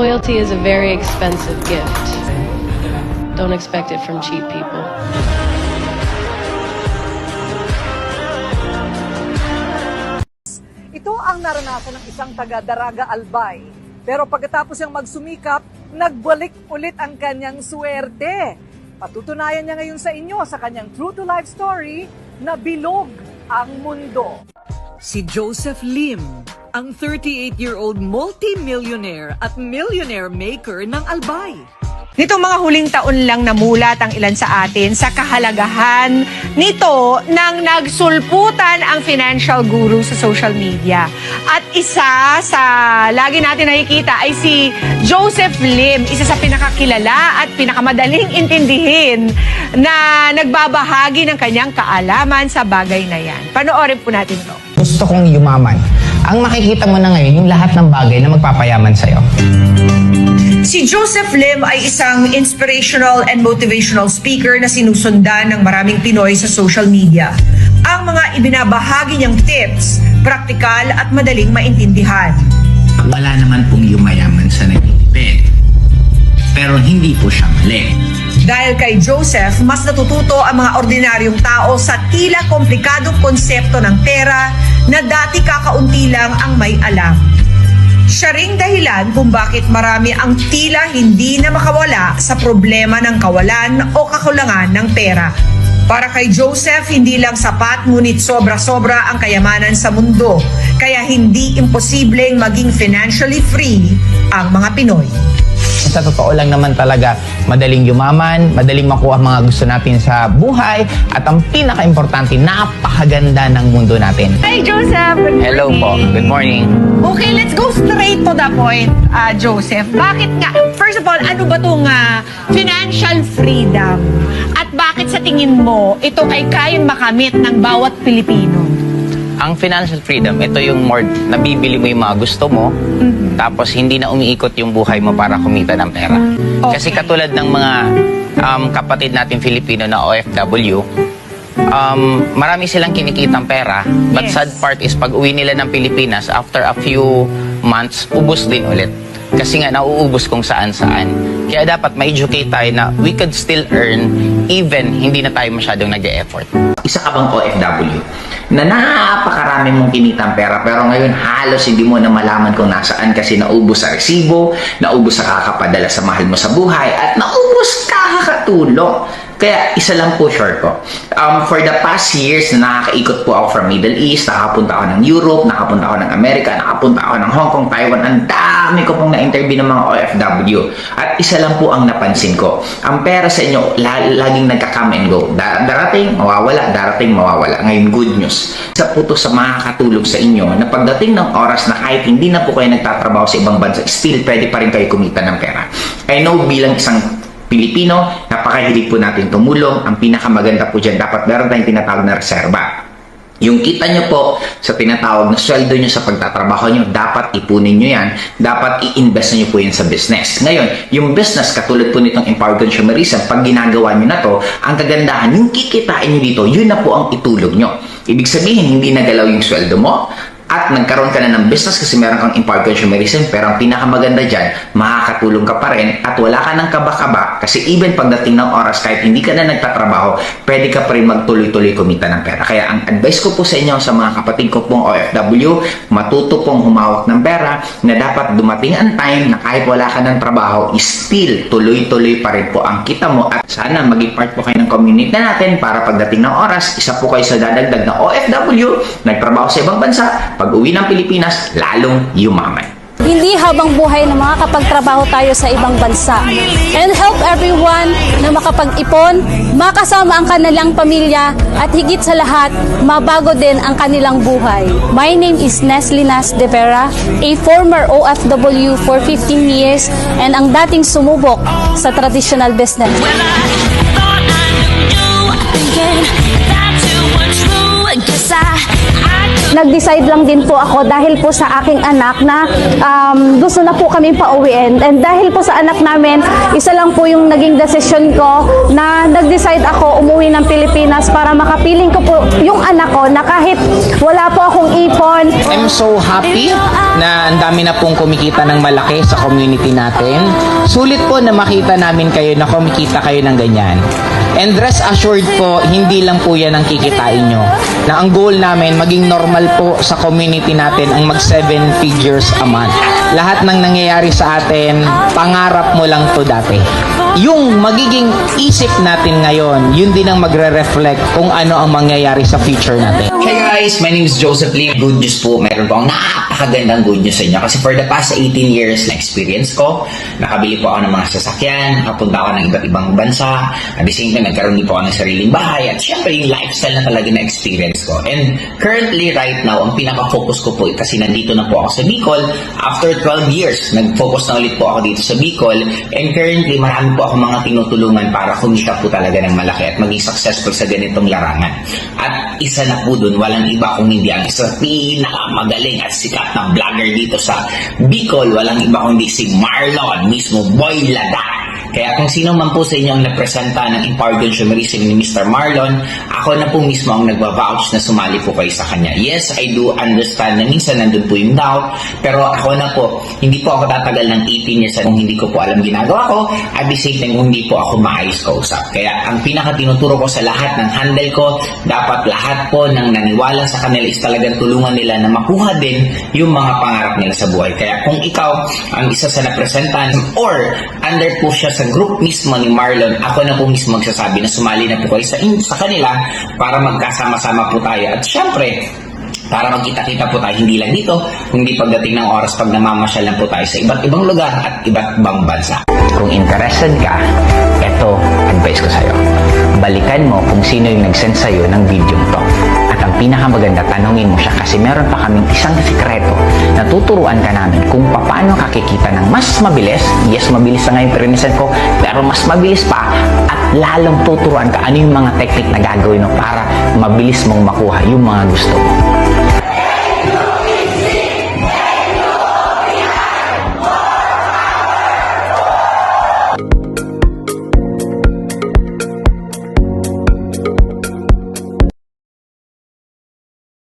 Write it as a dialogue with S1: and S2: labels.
S1: Loyalty is a very expensive gift. Don't expect it from cheap people.
S2: Ito ang naranasan ng isang taga-Daraga Albay. Pero pagkatapos niyang magsumikap, nagbalik ulit ang kanyang swerte. Patutunayan niya ngayon sa inyo sa kanyang true-to-life story na bilog ang mundo. Si Joseph Lim, ang 38-year-old multi-millionaire at millionaire maker ng Albay.
S3: Nitong mga huling taon lang namulat ang ilan sa atin sa kahalagahan nito nang nagsulputan ang financial guru sa social media. At isa sa lagi natin nakikita ay si Joseph Lim, isa sa pinakakilala at pinakamadaling intindihin na nagbabahagi ng kanyang kaalaman sa bagay na yan. Panoorin po natin to.
S4: Gusto kong yumaman. Ang makikita mo na ngayon, yung lahat ng bagay na magpapayaman sa'yo.
S3: Si Joseph Lim ay isang inspirational and motivational speaker na sinusundan ng maraming Pinoy sa social media. Ang mga ibinabahagi niyang tips, praktikal at madaling maintindihan.
S4: Wala naman pong yumayaman sa nagtitipid. Pero hindi po siya mali.
S3: Dahil kay Joseph, mas natututo ang mga ordinaryong tao sa tila komplikadong konsepto ng pera na dati kakaunti lang ang may alam. Siya ring dahilan kung bakit marami ang tila hindi na makawala sa problema ng kawalan o kakulangan ng pera. Para kay Joseph, hindi lang sapat ngunit sobra-sobra ang kayamanan sa mundo, kaya hindi imposibleng maging financially free ang mga Pinoy.
S4: Sa totoo lang naman talaga, madaling yumaman, madaling makuha ang mga gusto natin sa buhay, at ang pinaka-importante, napakaganda ng mundo natin.
S3: Hi Joseph! Good morning!
S4: Hello po, good morning.
S3: Okay, let's go straight to the point, Joseph. Bakit nga, first of all, ano ba itong financial freedom? At bakit sa tingin mo, ito ay kayang makamit ng bawat Pilipino?
S5: Ang financial freedom, ito yung more nabibili mo yung mga gusto mo, tapos hindi na umiikot yung buhay mo para kumita ng pera.
S3: Okay.
S5: Kasi katulad ng mga kapatid natin Filipino na OFW, marami silang kinikitang pera, but
S3: Yes.
S5: sad part is pag uwi nila ng Pilipinas, after a few months, ubos din ulit. Kasi nga nauubos kung saan-saan. Kaya dapat ma-educate tayo na we could still earn even hindi na tayo masyadong nag-e-effort.
S6: Isa ka bang OFW na napakarami mong kinitang pera pero ngayon halos hindi mo na malaman kung nasaan kasi naubos sa resibo, naubos sa kakapadala sa mahal mo sa buhay, at naubos kakatulong. Kaya isa lang po short ko. For the past years na nakakaikot po ako from Middle East, nakapunta ako ng Europe, nakapunta ako ng Amerika, nakapunta ako ng Hong Kong, Taiwan, ang dami ko pong na-interview ng mga OFW. At isa lang po ang napansin ko. Ang pera sa inyo, laging nagka-come and go. Darating, mawawala, darating, mawawala. Ngayon, good news. Isa po to sa makakatulog sa inyo na pagdating ng oras na kahit hindi na po kayo nagtatrabaho sa ibang bansa, still pwede pa rin kayo kumita ng pera. I know bilang isang Pilipino, napakahilig po natin tumulong. Ang pinakamaganda po dyan, dapat meron tayong tinatawag na reserba. Yung kita nyo po sa tinatawag na sweldo nyo sa pagtatrabaho nyo, dapat ipunin nyo yan, dapat i-invest nyo po yan sa business. Ngayon, yung business, katulad po nitong Empowered Consumerism, pag ginagawa nyo na to, ang kagandahan, yung kikitain nyo dito, yun na po ang itulog nyo. Ibig sabihin, hindi nagalaw yung sweldo mo, at nagkaroon ka na ng business kasi meron kang empowered consumerism, pero ang pinakamaganda dyan, makakatulong ka pa rin at wala ka ng kaba-kaba kasi even pagdating ng oras, kahit hindi ka na nagtatrabaho, pwede ka pa rin magtuloy-tuloy kumita ng pera. Kaya ang advice ko po sa inyo, sa mga kapatid ko pong OFW, matuto pong humawak ng pera na dapat dumating ang time na kahit wala ka ng trabaho, still tuloy-tuloy pa rin po ang kita mo, at sana maging part po kayo ng community natin para pagdating ng oras, isa po kayo sa dadagdag na OFW, nagtrabaho sa ibang bansa, pag uwi ng Pilipinas, lalong yumaman.
S7: Hindi habang buhay na makakapagtrabaho tayo sa ibang bansa. And help everyone na makapag-ipon, makasama ang kanilang pamilya, at higit sa lahat, mabago din ang kanilang buhay. My name is Neslie Nas de Vera, a former OFW for 15 years and ang dating sumubok sa traditional business.
S8: Thought I knew you, thinking that you were true. Guess I
S7: nag-decide lang din po ako dahil po sa aking anak na gusto na po kami pauwiin. And dahil po sa anak namin, isa lang po yung naging desisyon ko na nag-decide ako umuwi ng Pilipinas para makapiling ko po yung anak ko na kahit wala po akong ipon.
S4: I'm so happy na ang dami na pong kumikita ng malaki sa community natin. Sulit po na makita namin kayo na kumikita kayo ng ganyan. And rest assured po, hindi lang po yan ang kikitain nyo. Na ang goal namin, maging normal po sa community natin ang mag 7 figures a month. Lahat ng nangyayari sa atin, pangarap mo lang to dati. Yung magiging isip natin ngayon, yun din ang magre-reflect kung ano ang mangyayari sa future natin.
S6: Hey guys, my name is Joseph Lee. Good news po, meron po akong napakagandang good news sa inyo. Kasi for the past 18 years na experience ko, nakabili po ako ng mga sasakyan, nakapunta ako ng iba't ibang bansa, at the same time, nagkaroon din po ako ng sariling bahay, at syempre yung lifestyle na talaga na experience ko. And currently, right now, ang pinaka-focus ko po, kasi nandito na po ako sa Bicol, after 12 years, nag-focus na ulit po ako dito sa Bicol, and currently, marami po ako mga tinutulungan para kumita po talaga ng malaki at maging successful sa ganitong larangan. At isa na po dun, walang iba kung hindi ang isa pinakamagaling at sikat na vlogger dito sa Bicol, walang iba kundi si Marlon, mismo Boy Lada. Kaya kung sino man po sa inyo ang napresenta ng Empowered Consumerism ni Mr. Marlon, ako na po mismo ang nagva-vouch na sumali po kayo sa kanya. Yes, I do understand na minsan nandun po yung doubt, pero ako na po, hindi po ako tatagal ng 18 years kung hindi ko po alam ginagawa ko, at the same time kung hindi po ako maayos kausap. Kaya ang pinaka-tinuturo ko sa lahat ng handle ko, dapat lahat po ng naniwala sa kanila is talagang tulungan nila na makuha din yung mga pangarap nila sa buhay. Kaya kung ikaw ang isa sa napresentan or under po siya sa group mismo ni Marlon, ako na po mismo magsasabi na sumali na po kayo sa kanila para magkasama-sama po tayo. At syempre, para magkita-kita po tayo hindi lang dito, kundi pagdating ng oras pag namamasyal lang po tayo sa iba't ibang lugar at iba't ibang bansa.
S5: Kung interested ka, eto advice ko sa'yo. Balikan mo kung sino yung nag-send sa'yo ng video to. At ang pinakamaganda, tanungin mo siya kasi meron pa kaming isang sikreto na tuturuan ka namin kung paano kakikita ng mas mabilis. Yes, mabilis na ngayon pinresent ko, pero mas mabilis pa at lalong tuturuan ka ano yung mga technique na gagawin mo para mabilis mong makuha yung mga gusto mo.